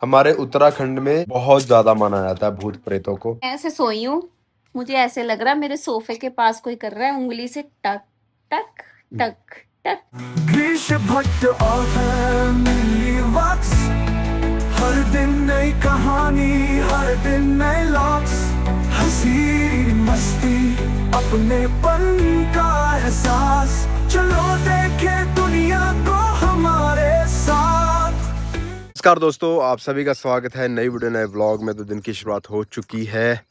हमारे उत्तराखंड में बहुत ज्यादा माना जाता है भूत प्रेतों को। ऐसे सोई हूँ, मुझे ऐसे लग रहा है मेरे सोफे के पास कोई कर रहा है उंगली से टक टक टक टक। ग्रीश भट्ट और फैमिली वॉक्स, हर दिन नई कहानी, हर दिन नए लॉक्स, हंसी मस्ती अपनेपन का एहसास, चलो देखे दुनिया को हमारे साथ। नमस्कार दोस्तों, आप सभी का स्वागत है नई वीडियो नए व्लॉग में। तो दिन की शुरुआत हो चुकी है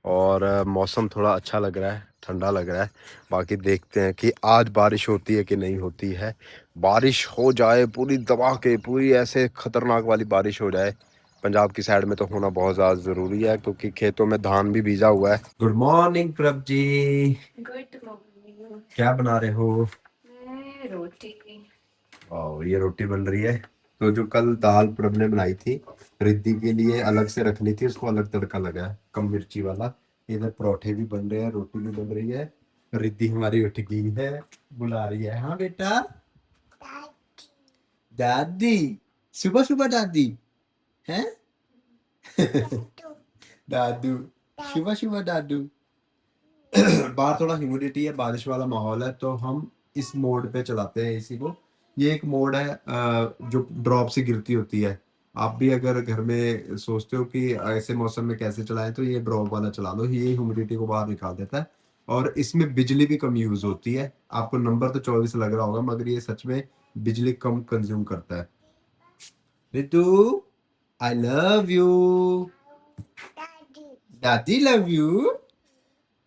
और मौसम थोड़ा अच्छा लग रहा है, ठंडा लग रहा है। बाकी देखते हैं कि आज बारिश होती है कि नहीं होती है। बारिश हो जाए पूरी दबा के, पूरी ऐसे खतरनाक वाली बारिश हो जाए पंजाब की साइड में तो होना बहुत ज़्यादा ज़रूरी है, क्योंकि खेतों में धान भी बीजा हुआ है। गुड मॉर्निंग प्रभ जी। Good morning. क्या बना रहे हो? रोटी। और ये रोटी बन रही है। तो जो कल दाल प्रभ ने बनाई थी रिद्धि के लिए अलग से रखनी थी, उसको अलग तड़का लगा है कम मिर्ची वाला। इधर परोठे भी बन रहे हैं, रोटी भी बन रही है। रिद्धि हमारी उठ गई है, बुला रही है। हाँ बेटा दादी, सुबह सुबह दादी है। दादू, सुबह सुबह दादू। बाहर थोड़ा ह्यूमिडिटी है, बारिश वाला माहौल है, तो हम इस मोड पे चलाते हैं एसी को। ये एक मोड है जो ड्रॉप से गिरती होती है। आप भी अगर घर में सोचते हो कि ऐसे मौसम में कैसे चलाएं, तो ये ड्रॉप वाला चला लो, ये ह्यूमिडिटी को बाहर निकाल देता है। और इसमें बिजली भी कम यूज होती है। आपको नंबर तो 24 लग रहा होगा, मगर ये सच में बिजली कम कंज्यूम करता है। Ritu, I love you. दादी लव यू।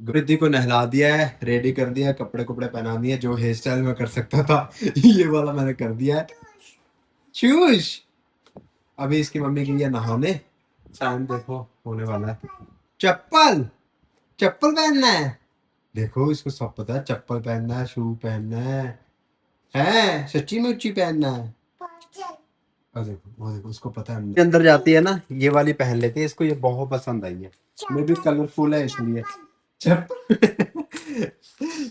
रिद्धि को नहला दिया है, रेडी कर दिया है, कपड़े कपड़े पहना दिए। जो हेयर स्टाइल में कर सकता था ये वाला मैंने कर दिया है। चूश। अभी इसकी मम्मी की है नहाने, टाइम देखो होने वाला है। चप्पल, चप्पल पहनना है। देखो इसको सब पता है, चप्पल पहनना है, शू पहनना है सच्ची में उच्ची पहनना है। और देखो वो देखो, उसको पता है। अंदर जाती है ना, ये वाली पहन लेती है, इसको ये बहुत पसंद आई है। मे भी कलरफुल है इसलिए।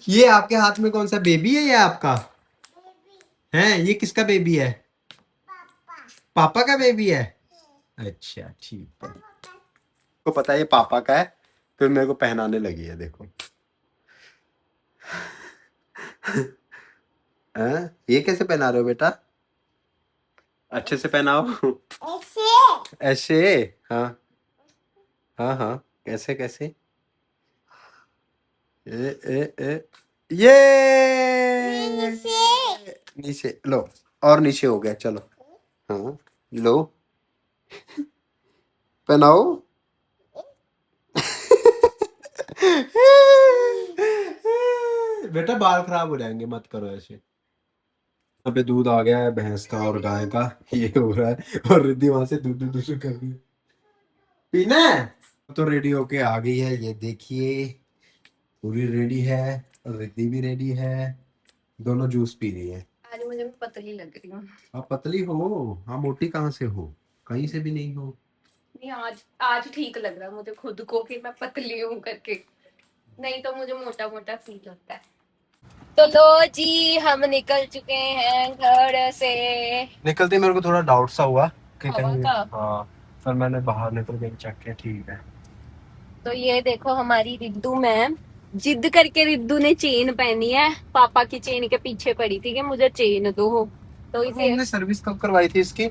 ये आपके हाथ में कौन सा बेबी है? ये आपका है? ये किसका बेबी है? पापा का बेबी है। अच्छा ठीक है, को पता है ये पापा का है, फिर मेरे को पहनाने लगी है। देखो ये कैसे पहना रहे हो बेटा? अच्छे से पहनाओ। ऐसे ऐसे। हाँ हाँ हाँ, कैसे कैसे? ए ये नीचे लो, और नीचे हो गया, चलो। हाँ लो, पहनाओ। बेटा बाल खराब हो जाएंगे, मत करो ऐसे। यहाँ पे दूध आ गया है भैंस का और गाय का, ये हो रहा है। और रिद्धि वहां से दूध दूध कर रही है। पीना है तो रेडी होके आ गई है, ये देखिए पूरी रेडी है। और रिद्धि भी रेडी है, दोनों जूस पी रही है। आज मुझे पतली लग रही हूँ। आप पतली हो? हाँ, मोटी कहाँ से हो, कहीं से भी नहीं हो। नहीं, आज आज ठीक लग रहा है मुझे खुद को कि मैं पतली हूँ करके, नहीं तो मुझे मोटा मोटा फील होता है। तो लो जी, हम निकल चुके हैं घर से। निकलते मेरे को थोड़ा डाउट सा हुआ कि हवा कहीं। का। हाँ, पर मैंने बाहर निकल के चेक किया, ठीक है। तो ये देखो हमारी रिद्दू मैम, जिद करके रिद्दू ने चेन पहनी है। पापा की चेन के पीछे पड़ी थी कि मुझे चेन दो, तो इसे हमने सर्विस कब करवाई थी इसकी?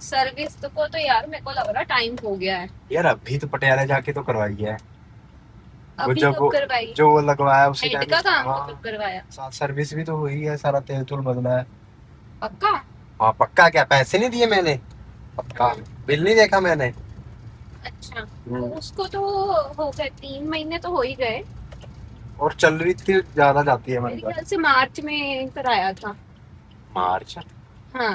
सर्विस को तो यार मेरे को लग रहा टाइम हो गया है। यार अभी तो पटियाला जाके तो करवाई है। वो अभी जब कब करवाई? जो वो लगवाया उसी हेड टाइम। का काम हाँ, तो कब करवाया? साथ सर्विस भी तो हुई है, सारा तेल तुल बदला है। पक्का? हाँ पक्का, क्या पैसे नहीं दिए मैंने? पक्का, बिल नहीं देखा मैंने। अच्छा, तो उसको तो हो गए 3 महीने तो हो ही गए। और चल रही थी, ज्यादा जाती है हमारे मेरे पास। ख्याल से मार्च में कराया था। मार्च? हाँ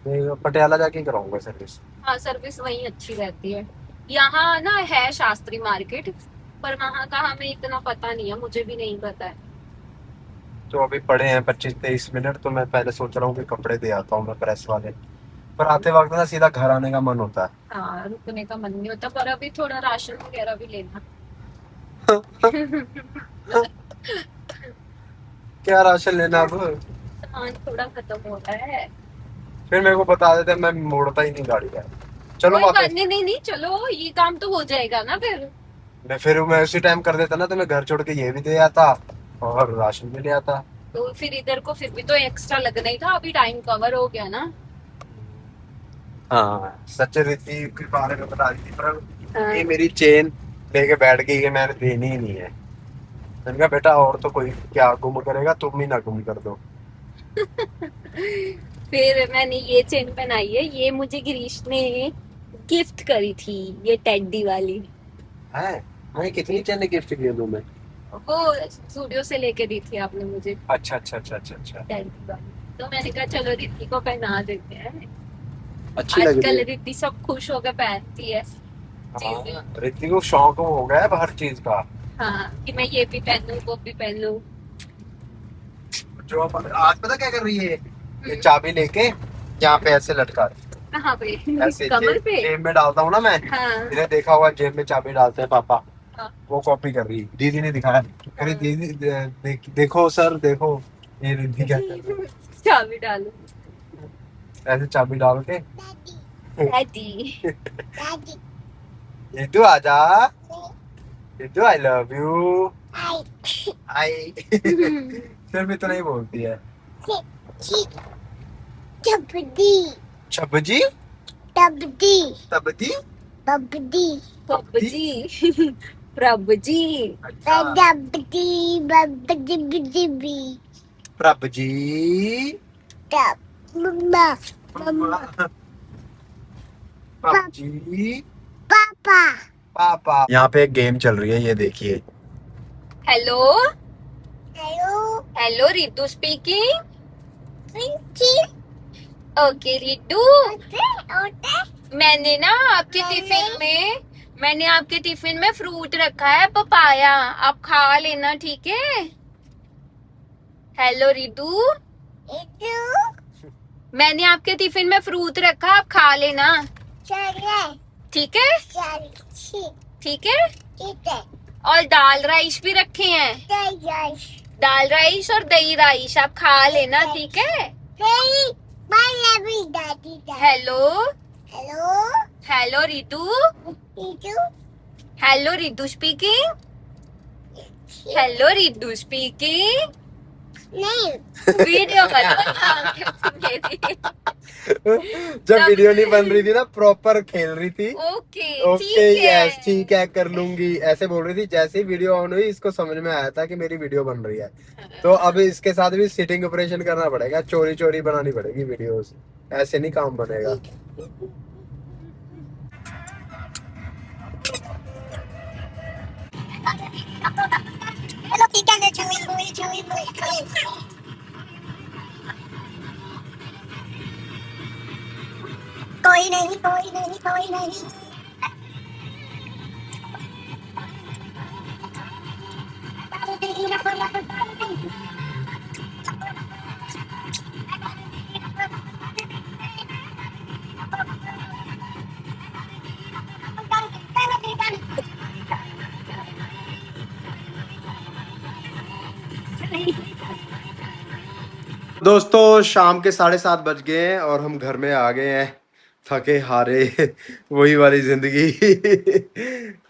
मैं पटियाला जाके कराऊंगा सर्विस। हाँ, सर्विस वही अच्छी रहती है। यहाँ ना है शास्त्री मार्केट, पर वहाँ का हमें इतना पता नहीं है, मुझे भी नहीं पता है। तो अभी पड़े हैं 25-23 मिनट, तो मैं पहले सोच रहा हूँ कि कपड़े दे आता हूँ मैं प्रेस वाले। पर आते वक्त ना सीधा घर आने का मन होता हाँ, रुकने का मन नहीं होता, पर अभी थोड़ा राशन वगैरह भी लेना। है। क्या राशन लेना अब? सामान थोड़ा खत्म हो रहा है। फिर मेरे को बता देते, मैं मोड़ता ही नहीं गाड़ी का। चलो कोई बात वापस। नहीं, नहीं नहीं, चलो ये काम तो हो जाएगा ना फिर। मैं उसी टाइम कर देता ना, तो मैं घर छोड़ के ये भी दे आता और राशन भी ले आता। तो फिर इधर को फिर भी तो एक्स्ट्रा लगना ही था, अभी टाइम कवर हो गया ना। हाँ सच रीति के बारे में बता रही थी, पर हाँ। ये मेरी चेन लेके बैठ गई कि मैंने देनी ही नहीं है। मैंने कहा बेटा और तो कोई क्या गुम करेगा, तुम ही ना गुम कर दो। फिर मैंने ये चेन पहनाई है, ये मुझे गिरीश ने गिफ्ट करी थी, ये टेडी वाली। है मैं कितनी चेन गिफ्ट की दूं मैं? वो स्टूडियो से लेके दी थी आपने मुझे, अच्छा अच्छा अच्छा अच्छा अच्छा। टेडी वाली। तो मैंने कहा चलो रिद्धि को पहना देते हैं। अच्छी लग रही आजकल है। रिद्धि सब खुश होकर पहनती है चीजें। हाँ, रिद्धि को शौक हो गया है हर चीज का। हाँ, कि मैं ये भी पहनूं वो भी पहनूं। जो आज पता क्या कर रही है, ये चाबी लेके यहाँ पे ऐसे लटका रही है। कहाँ पे? ऐसे कमर पे? जेब में डालता हूँ ना मैं। हाँ मैंने देखा हुआ जेब में चाबी डालते हैं पापा। हाँ। वो कॉपी कर रही है, दीदी ने दिखाया। अरे दीदी देखो सर देखो, ये रिद्धि क्या कर रही चाबी डालो। है। ऐसे चाबी डाल के डैडी। रिद्धू आजा, रिद्धू आई लव यू। आई सिर्फ इतना ही बोलती है। छब्बजी तबदी प्रभु जी। प्रभु जी। अच्छा प्रभ जी प्रभ जी पापा। यहाँ पे एक गेम चल रही है, ये देखिए। Hello hello, Riddhu speaking. Okay Riddhu, मैंने आपके टिफिन में फ्रूट रखा है, पपाया, आप खा लेना, ठीक है? हेलो रिद्धू, मैंने आपके टिफिन में फ्रूट रखा, आप खा लेना, ठीक है? ठीक है। और दाल राइस भी रखे हैं, दाल राइस और दही राइस, आप खा लेना, ठीक है? Hello hello Riddhu, hello Riddhu speaking, hello Riddhu speaking. Video जब वीडियो नहीं बन रही थी ना, प्रॉपर खेल रही थी। ओके ओके यस ठीक है कर लूंगी, ऐसे बोल रही थी। जैसे ही वीडियो ऑन हुई, इसको समझ में आया था कि मेरी वीडियो बन रही है। तो अब इसके साथ भी सिटिंग ऑपरेशन करना पड़ेगा, चोरी चोरी बनानी पड़ेगी वीडियोस, ऐसे नहीं काम बनेगा। कोई नहीं कोई नहीं कोई नहीं। दोस्तों शाम के 7:30 बज गए हैं और हम घर में आ गए हैं, थके हारे। वही वाली जिंदगी।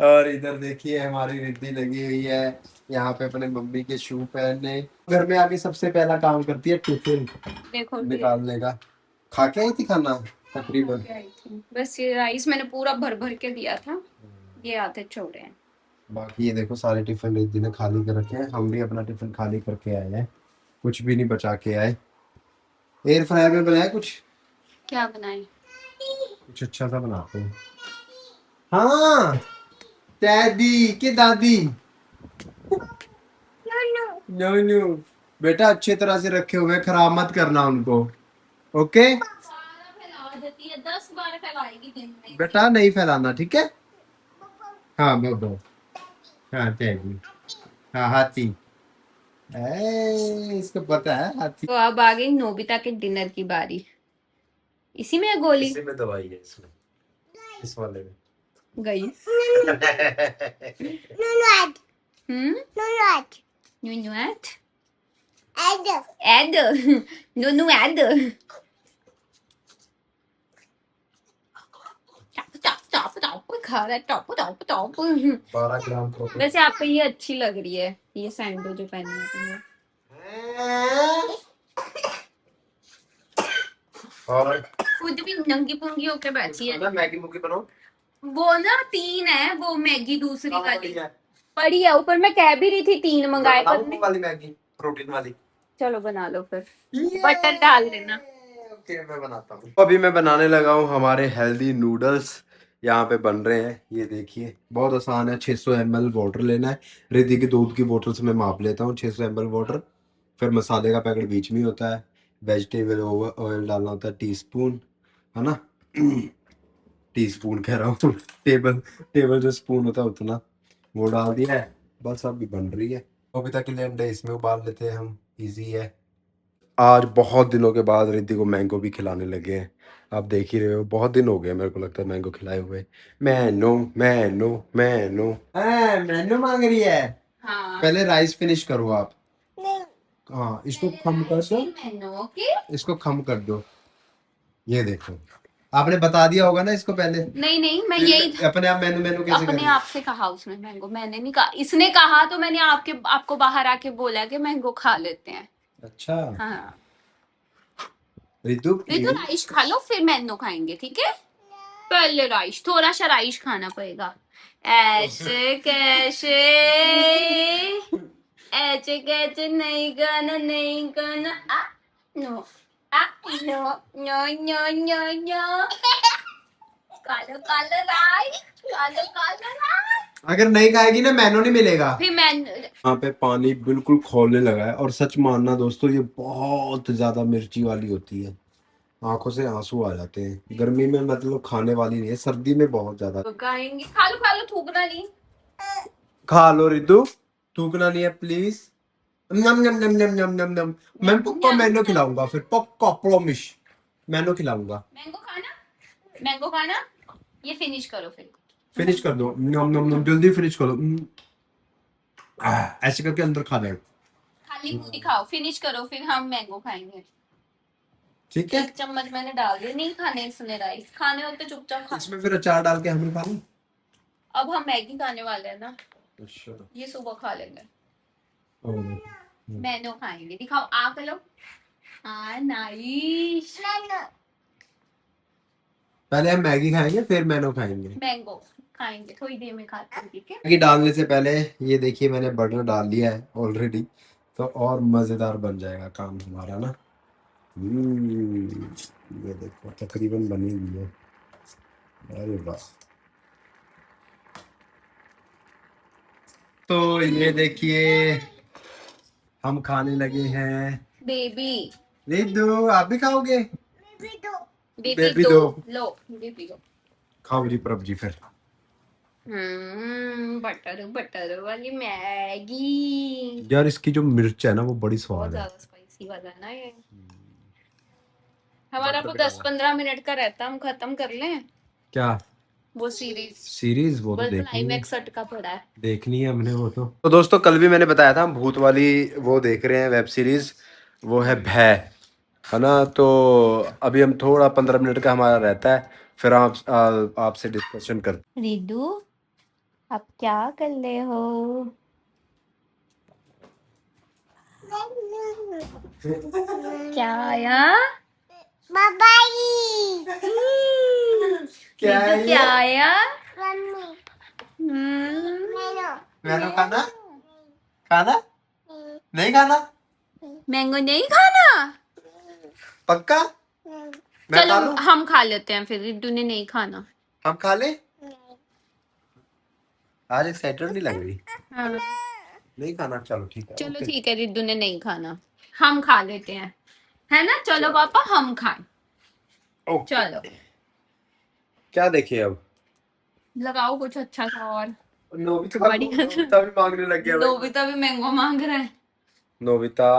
और इधर देखिए हमारी रिद्धि लगी हुई है यहाँ पे अपने मम्मी के शू पहनने। घर में आके सबसे पहला काम करती है टिफिन देखो निकालने का। खा के आई थी खाना तकरीबन। बस ये राइस मैंने पूरा भर भर के दिया था, ये आधे छोड़े हैं। बाकी ये देखो सारे टिफिन रिद्धि ने खाली कर रखे हैं, हम भी अपना टिफिन खाली करके आए हैं, कुछ भी नहीं बचा के आए। एयर फ्रायर में बनाया कुछ, क्या बनाए? कुछ अच्छा सा बनाते हैं। हाँ दादी के दादी नो नो बेटा अच्छे तरह से रखे हुए, खराब मत करना उनको, ओके? फैला देती है, 10 बार फैलाएगी दिन में। बेटा नहीं फैलाना, ठीक है? हाँ बोलो। हाँ दादी, हाँ हाथी, इसको पता है हाथी। तो अब आ गई नोबिता के डिनर की बारी। इसी में है गोली? इसी में दवाई है, इसमें इस वाले में गई। नुनुआत एड नुनु एड। खा रहा है top top top. 12 gram protein. वैसे आप पे ये अच्छी लग रही है, ये सैंडो जो पहनी है तुमने। और खुद भी नंगी पुंगी होके बैठी है। ना मैगी मुगी बनाओ। वो ना 3 है, वो मैगी दूसरी कहाँ वाली पड़ी है? पड़ी है ऊपर। मैं कह भी रही थी 3 मंगाए बनाओ पर वो वाली मैगी, प्रोटीन वाली। चलो बना लो फिर, बटर डाल देना। ओके मैं बनाता हूँ। अभी मैं बनाने लगा हूँ हमारे हेल्दी नूडल्स। यहाँ पे बन रहे हैं, ये देखिए बहुत आसान है। 600 ml वाटर लेना है। रिद्धि की दूध की बोतल से मैं माप लेता हूँ 600 ml वाटर। फिर मसाले का पैकेट बीच में ही होता है। वेजिटेबल ऑयल डालना होता है टीस्पून, है ना। टीस्पून कह रहा हूँ, टेबल टेबल जो स्पून होता है उतना, वो डाल दिया है। बस अभी बन रही है। अभी तक के लिए अंडे इसमें उबाल लेते हैं हम, इजी है। आज बहुत दिनों के बाद रिद्धि को मैंगो भी खिलाने लगे हैं। आप देख ही रहे हो, बहुत दिन हो गए मेरे को लगता है मैंगो खिलाए हुए। मैनो मैनो मैनो मैनो मांग रही है। हाँ पहले राइस फिनिश करो आप। हाँ इसको खम कर दो, ओके। इसको खम कर दो। ये देखो, आपने बता दिया होगा ना इसको पहले। नहीं नहीं, मैं यही अपने आप मेनू मेनू कैसे अपने करें? आप से कहा उसने मैंगो, मैंने नहीं कहा, इसने कहा तो मैंने आपको बाहर आके बोला कि मैंगो खा लेते हैं। अच्छा हाँ रितु तो राइस खा लो फिर मैंगो खाएंगे, ठीक है। पहले राइस, थोड़ा सा राइस खाना पड़ेगा। ऐसे कैसे, ऐसे कैसे नहीं खाना, नहीं खाना। No no no no no no. कालो कालो राइस, कालो कालो राइस। अगर नहीं खाएगी ना मैनो नहीं मिलेगा। फिर मैं यहाँ पे पानी बिल्कुल खौलने लगा है। और सच मानना दोस्तों, ये बहुत ज्यादा मिर्ची वाली होती है, आंखों से आंसू आ जाते हैं। गर्मी में मतलब खाने वाली नहीं है, सर्दी में बहुत ज्यादा। खाएंगे। खा लो थूकना नहीं। खा लो रितु, थूकना नहीं है प्लीज। नम नम नम नम नम नम नम। मैं पक्का मैनो खिलाऊंगा, फिर पक्का प्रॉमिस मैनो खिलाऊंगा। मैंगो खाना, ये फिनिश करो फिर। फिनिश कर दो, नम नम नम, जल्दी फिनिश करो। ऐसे करके अंदर खा ले। खाली पूरी खाओ, फिनिश करो फिर हम मैंगो खाएंगे। ठीक है, 1 चम्मच मैंने डाल दिया, नहीं खाने इसने राइस, खाने होते चुपचाप खा। इसमें फिर अचार डाल के हम खा लें। अब हम मैगी खाने वाले हैं ना, अच्छा ये सुबह खा लेंगे। ओह, मैंगो खाएंगे, दिखाओ आ करो। हाँ नाइस। पहले हम मैगी खाएंगे फिर मैनो खाएंगे। मैंगो खाएंगे थोड़ी देर में, खाते हैं ठीक है। मैगी डालने से पहले ये देखिए मैंने बटर डाल लिया है ऑलरेडी, तो और मजेदार बन जाएगा काम हमारा ना। ये देखो तकरीबन बनी हुई है। अरे वाह। तो ये देखिए हम खाने लगे हैं। बेबी रिद्धू आप भी खाओगे? बेबी बेबी दो, दो। लो बेबी दो। खाओ जी प्रभ जी फिर। बटर बटर वाली मैगी। यार इसकी जो मिर्च है ना वो बड़ी बहुत स्वाद है। ज्यादा स्पाइसी वाला है ना ये। हमारा बटर वो भी डाला। 10-15 मिनट का रहता, हम खत्म कर लें क्या वो सीरीज। सीरीज? वो तो बस देखनी है, क्लाइमैक्स अटका पड़ा है। देखनी है हमने वो तो दोस्तों कल भी मैंने बताया था हम भूत वाली वो देख रहे हैं वेब सीरीज, वो है भय, है ना। तो अभी हम थोड़ा 15 मिनट का हमारा रहता है, फिर आपसे डिस्कशन करते। रिदू आप क्या कर रहे हो? क्या आया? बाबाई क्या है रिदू क्या ये? आया? मम्मी मैनो मैंने खाना खाना नहीं खाना मैंगो नहीं खाना? पक्का? मैं चलो खा लूं? हम खा लेते हैं फिर, रिदू ने नहीं खाना। हम खा ले। आज एक्साइटेड नहीं लग रही। हाँ नहीं खाना, चलो ठीक है। चलो ओके। ठीक है, रिदू ने नहीं खाना, हम खा लेते हैं, है ना। चलो पापा हम खाएं। ओके। चलो क्या देखे अब? लगाओ कुछ अच्छा सा और। नोबिता बड़ी- नोबिता भी मांगने लग गया भाई। नोबिता भी मैंगो मांग रहा है। नोबिता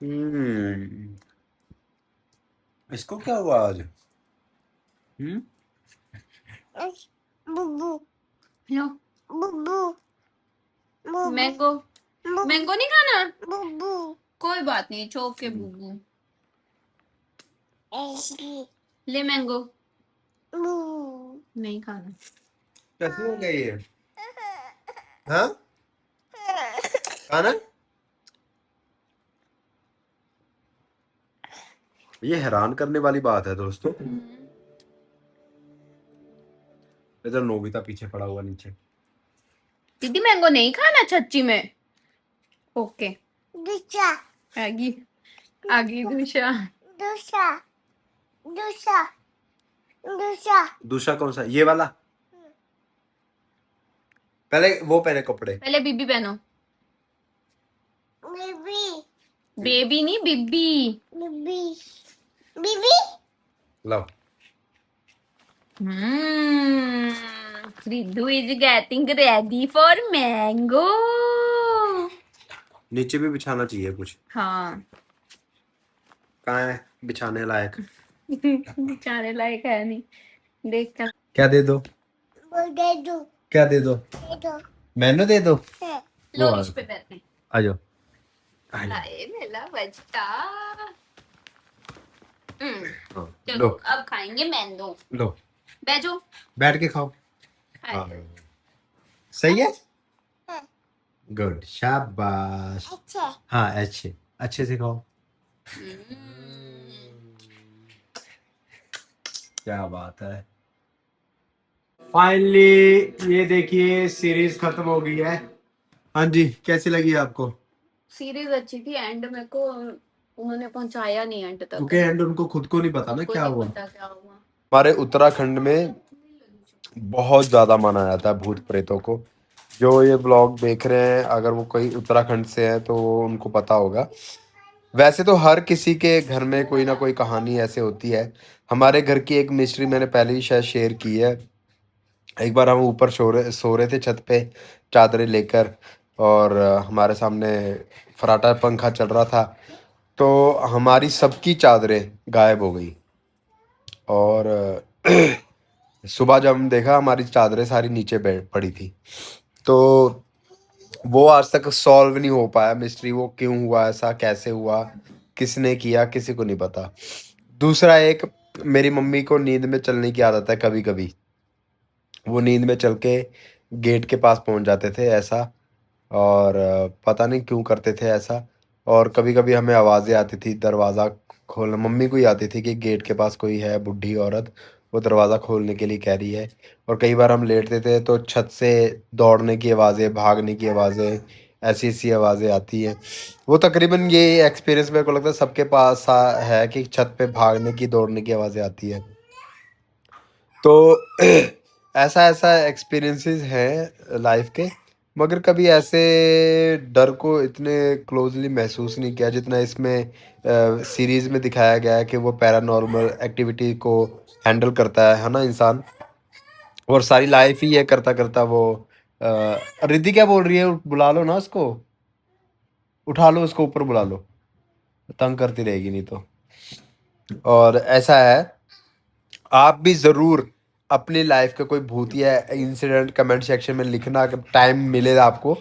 हम्म इसको क्या हुआ आज? बुबू लो बुबू मैंगो, मैंगो नहीं खाना? बुबू कोई बात नहीं, चौक के बुबू। ले मैंगो। नहीं खाना। कैसे हो गया ये? हाँ खाना? ये हैरान करने वाली बात है दोस्तों। इधर नोबिता पीछे पड़ा हुआ नीचे। दीदी मैंगो नहीं खाना सच्ची में। ओके दूसरा आगी आगी दूसरा। दूसरा दूसरा दूसरा दूसरा कौन सा? ये वाला? पहले वो पहने कपड़े। पहले बीबी पहनो। बेबी बेबी नहीं बीबी। बेबी बेबी लो। Ridu is getting ready for mango. नीचे भी बिछाना चाहिए कुछ। हाँ कहाँ है बिछाने लायक? बेचारे लायक है नहीं। देख कर क्या दे दो? वो दे दो क्या दे दो? दे दो मैनू दे दो। है लो वो इस पे बैठते हैं। आ जाओ। लाए मेला बजता। हाँ, चलो लो अब खाएंगे मैंगो। लो बैठो बैठ के खाओ। हाँ। सही है। गुड शाबाश। अच्छा हाँ अच्छे अच्छे से खाओ। क्या बात है। फाइनली ये देखिए सीरीज खत्म हो गई है। हाँ जी कैसी लगी आपको? सीरीज अच्छी थी। एंड मेरे को उन्होंने पहुंचाया नहीं एंड तक। क्योंकि एंड उनको खुद को नहीं पता ना उनको क्या नहीं हुआ। पता क्या हुआ। हमारे उत्तराखंड में बहुत ज्यादा माना जाता है भूत प्रेतों को। जो ये ब्लॉग देख रहे हैं अगर वो कोई उत्तराखंड से है तो उनको पता होगा। वैसे तो हर किसी के घर में कोई ना कोई कहानी ऐसे होती है। हमारे घर की एक मिस्ट्री मैंने पहले ही शायद शेयर की है। एक बार हम ऊपर सो रहे थे छत पे चादरें लेकर और हमारे सामने फराटा पंखा चल रहा था तो हमारी सबकी चादरें गायब हो गई और सुबह जब हम देखा हमारी चादरें सारी नीचे बैठ पड़ी थी। तो वो आज तक सॉल्व नहीं हो पाया मिस्ट्री। वो क्यों हुआ ऐसा, कैसे हुआ, किसने किया, किसी को नहीं पता। दूसरा एक मेरी मम्मी को नींद में चलने की आदत है। कभी कभी वो नींद में चल के गेट के पास पहुंच जाते थे ऐसा और पता नहीं क्यों करते थे ऐसा। और कभी कभी हमें आवाज़ें आती थी दरवाज़ा खोलना। मम्मी को ही आती थी कि गेट के पास कोई है बूढ़ी औरत, वो दरवाज़ा खोलने के लिए कह रही है। और कई बार हम लेटते थे तो छत से दौड़ने की आवाज़ें, भागने की आवाज़ें, ऐसी ऐसी आवाज़ें आती हैं। वो तकरीबन ये एक्सपीरियंस मेरे को लगता है सबके पास है कि छत पे भागने की, दौड़ने की आवाज़ें आती है। तो ऐसा ऐसा एक्सपीरियंसेस हैं लाइफ के। मगर कभी ऐसे डर को इतने क्लोजली महसूस नहीं किया जितना इसमें सीरीज में दिखाया गया है कि वो पैरानॉर्मल एक्टिविटी को हैंडल करता है ना इंसान। और सारी लाइफ ही ये करता करता वो रिद्धि क्या बोल रही है? बुला लो ना उसको, उठा लो उसको, ऊपर बुला लो, तंग करती रहेगी नहीं तो। और ऐसा है आप भी ज़रूर अपनी लाइफ का कोई भूतिया इंसिडेंट कमेंट सेक्शन में लिखना। अगर टाइम मिले आपको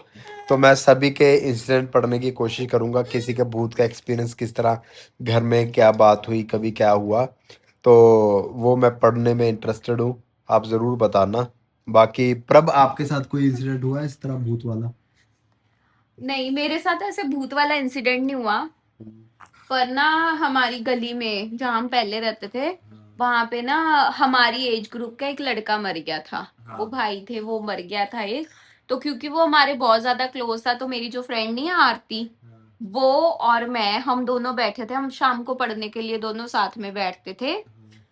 तो मैं सभी के इंसिडेंट पढ़ने की कोशिश करूंगा। किसी के भूत का एक्सपीरियंस किस तरह, घर में क्या बात हुई, कभी क्या हुआ, तो वो मैं पढ़ने में इंटरेस्टेड हूँ। आप ज़रूर बताना। बाकी प्रभ आपके साथ कोई इंसिडेंट हुआ है इस तरह भूत वाला? नहीं मेरे साथ ऐसे भूत वाला इंसिडेंट नहीं हुआ। पर ना हमारी गली में जहाँ हम पहले रहते थे वहां पे ना हमारी एज ग्रुप का एक लड़का मर गया था। वो भाई थे, वो मर गया था एक। तो क्योंकि वो हमारे बहुत ज्यादा क्लोज था तो मेरी जो फ्रेंड नहीं है आरती, वो और मैं, हम दोनों बैठे थे। हम शाम को पढ़ने के लिए दोनों साथ में बैठते थे।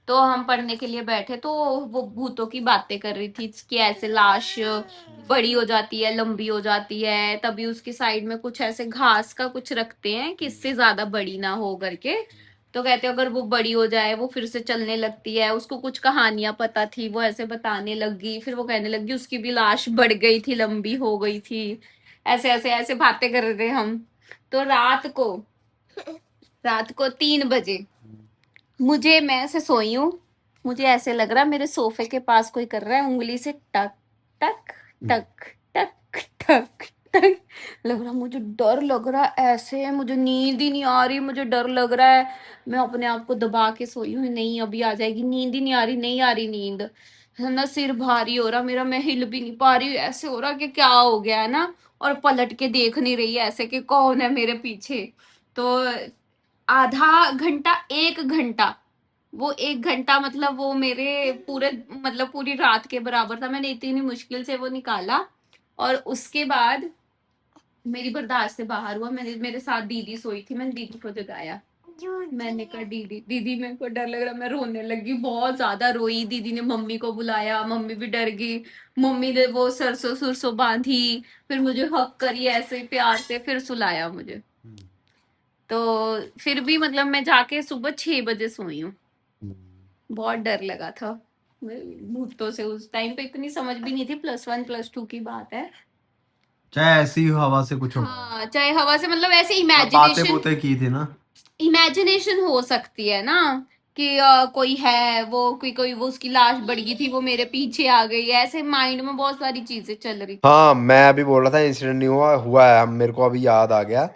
तो हम पढ़ने के लिए बैठे तो वो भूतों की बातें कर रही थी कि ऐसे लाश बड़ी हो जाती है, लंबी हो जाती है, तभी उसकी साइड में कुछ ऐसे घास का कुछ रखते हैं कि इससे ज्यादा बड़ी ना हो करके। तो कहते अगर वो बड़ी हो जाए वो फिर से चलने लगती है। उसको कुछ कहानियां पता थी, वो ऐसे बताने लगी। फिर वो कहने लगी उसकी भी लाश बढ़ गई थी, लंबी हो गई थी। ऐसे ऐसे ऐसे बातें कर रहे थे हम। तो रात को 3 बजे मैं ऐसे सोई हूँ। मुझे ऐसे लग रहा मेरे सोफे के पास कोई कर रहा है उंगली से टक टक टक टक टक। तक लग रहा, मुझे डर लग रहा है, ऐसे मुझे नींद ही नहीं आ रही, मुझे डर लग रहा है। मैं अपने आप को दबा के सोई हूँ, नहीं अभी आ जाएगी, नींद ही नहीं आ रही, नहीं आ रही नींद। है ना, सिर भारी हो रहा मेरा, मैं हिल भी नहीं पा रही हूँ, ऐसे हो रहा कि क्या हो गया है ना। और पलट के देख नहीं रही है ऐसे कि कौन है मेरे पीछे। तो आधा घंटा, 1 घंटा, वो 1 घंटा मतलब वो मेरे पूरे मतलब पूरी रात के बराबर था। मैंने इतनी मुश्किल से वो निकाला। और उसके बाद मेरी बर्दाश्त से बाहर हुआ। मैंने, मेरे साथ दीदी सोई थी, मैंने दीदी को जगाया। मैंने कहा दीदी, दीदी मेरे को डर लग रहा, मैं रोने लगी, बहुत ज्यादा रोई। दीदी ने मम्मी को बुलाया, मम्मी भी डर गई। मम्मी ने वो सरसों सुरसों बांधी, फिर मुझे हक करी ऐसे प्यार से, फिर सुलाया मुझे। तो फिर भी मतलब मैं जाके सुबह 6 बजे सोई हूँ। बहुत डर लगा था भूतों से। उस टाइम पे इतनी समझ भी नहीं थी, +1 +2 की बात है। चाहे ऐसी हवा से कुछ हो, हाँ, चाहे हवा से, मतलब ऐसे बातें इमेजिनेशन, बोते की थी ना। इमेजिनेशन हो सकती है ना कि कोई है, वो कोई कोई वो उसकी लाश बढ़ गई थी, वो मेरे पीछे आ गई, ऐसे माइंड में बहुत सारी चीजें चल रही थी। हाँ, मैं अभी बोल रहा था इंसिडेंट नहीं हुआ, हुआ है, मेरे को अभी याद आ गया।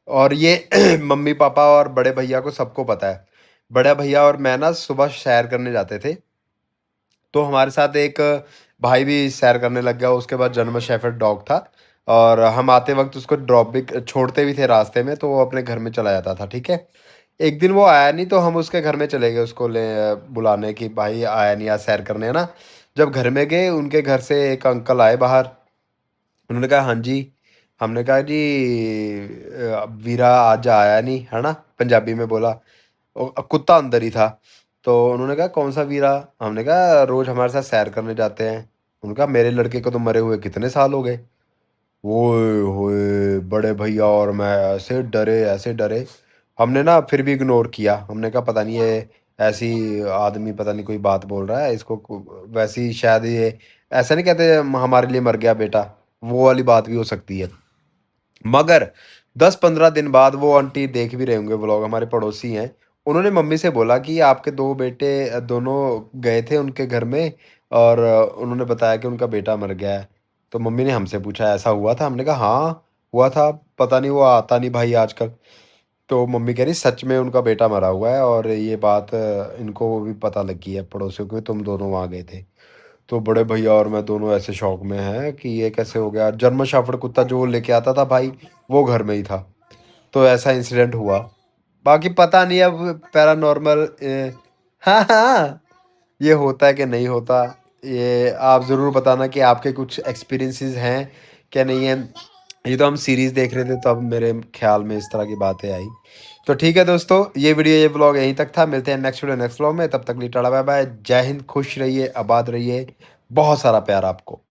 और ये मम्मी पापा और बड़े भैया को सबको पता है। बड़े भैया और मैं ना सुबह सैर करने जाते थे, तो हमारे साथ एक भाई भी सैर करने लग गया। उसके बाद जर्मन शेफर्ड डॉग था, और हम आते वक्त उसको ड्रॉप भी छोड़ते भी थे रास्ते में, तो वो अपने घर में चला जाता था। ठीक है, एक दिन वो आया नहीं, तो हम उसके घर में चले गए उसको ले बुलाने की, भाई आया नहीं आज सैर करने, है ना। जब घर में गए, उनके घर से एक अंकल आए बाहर। उन्होंने कहा हाँ जी। हमने कहा जी वीरा आज आया नहीं, है ना, पंजाबी में बोला। कुत्ता अंदर ही था। तो उन्होंने कहा कौन सा वीरा। हमने कहा रोज हमारे साथ सैर करने जाते हैं। उन्होंने कहा मेरे लड़के को तो मरे हुए कितने साल हो गए। ओए होए, बड़े भैया और मैं ऐसे डरे। हमने ना फिर भी इग्नोर किया। हमने कहा पता नहीं ये ऐसी आदमी, पता नहीं कोई बात बोल रहा है इसको, वैसे ही शायद ये ऐसा नहीं कहते हमारे लिए मर गया बेटा, वो वाली बात भी हो सकती है। मगर 10-15 दिन बाद वो आंटी देख भी रहे होंगे व्लॉग, हमारे पड़ोसी हैं। उन्होंने मम्मी से बोला कि आपके दो बेटे दोनों गए थे उनके घर में, और उन्होंने बताया कि उनका बेटा मर गया है। तो मम्मी ने हमसे पूछा ऐसा हुआ था। हमने कहा हाँ हुआ था, पता नहीं वो आता नहीं भाई आजकल। तो मम्मी कह रही सच में उनका बेटा मरा हुआ है, और ये बात इनको भी पता लगी है पड़ोसियों को, तुम दोनों वहाँ गए थे। तो बड़े भैया और मैं दोनों ऐसे शौक में हैं कि ये कैसे हो गया। जर्मन शेफर्ड कुत्ता जो वो लेके आता था भाई, वो घर में ही था। तो ऐसा इंसिडेंट हुआ। बाकी पता नहीं अब पैरानॉर्मल, हाँ हाँ, ये होता है कि नहीं होता। ये आप ज़रूर बताना कि आपके कुछ एक्सपीरियंसेस हैं क्या नहीं है। ये तो हम सीरीज़ देख रहे थे, तो अब मेरे ख्याल में इस तरह की बातें आई। तो ठीक है दोस्तों, ये वीडियो ये ब्लॉग यहीं तक था। मिलते हैं नेक्स्ट वीडियो नेक्स्ट ब्लॉग में, तब तक लिए टाटा बाय बाय, जय हिंद, खुश रहिए, आबाद रहिए, बहुत सारा प्यार आपको।